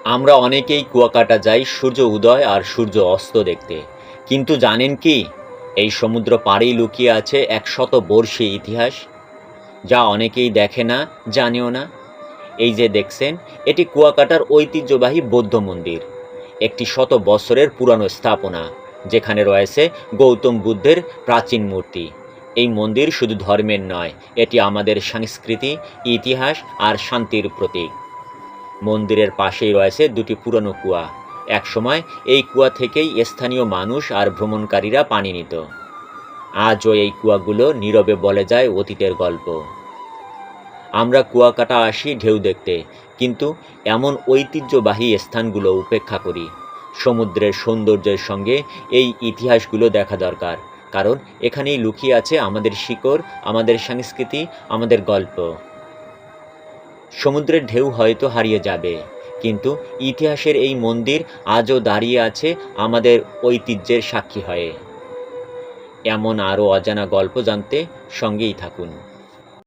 আমরা অনেকেই কুয়াকাটা যাই সূর্য উদয় আর সূর্য অস্ত দেখতে, কিন্তু জানেন কি এই সমুদ্র পাড়েই লুকিয়ে আছে 100 বর্ষী ইতিহাস, যা অনেকেই দেখে না, জানেও না। এই যে দেখছেন, এটি কুয়াকাটার ঐতিহ্যবাহী বৌদ্ধ মন্দির, একটি 100 বছরের পুরানো স্থাপনা, যেখানে রয়েছে গৌতম বুদ্ধের প্রাচীন মূর্তি। এই মন্দির শুধু ধর্মের নয়, এটি আমাদের সংস্কৃতি, ইতিহাস আর শান্তির প্রতীক। মন্দিরের পাশেই রয়েছে দুটি পুরনো কুয়া। একসময় এই কুয়া থেকেই স্থানীয় মানুষ আর ভ্রমণকারীরা পানি নিত। আজও এই কুয়াগুলো নীরবে বলে যায় অতীতের গল্প। আমরা কুয়াকাটা আসি ঢেউ দেখতে, কিন্তু এমন ঐতিহ্যবাহী স্থানগুলো উপেক্ষা করি। সমুদ্রের সৌন্দর্যের সঙ্গে এই ইতিহাসগুলো দেখা দরকার, কারণ এখানেই লুকিয়ে আছে আমাদের শিকড়, আমাদের সংস্কৃতি, আমাদের গল্প। সমুদ্রের ঢেউ হয়তো হারিয়ে যাবে, কিন্তু ইতিহাসের এই মন্দির আজও দাঁড়িয়ে আছে আমাদের ঐতিহ্যের সাক্ষী হয়ে। এমন আরও অজানা গল্প জানতে সঙ্গেই থাকুন।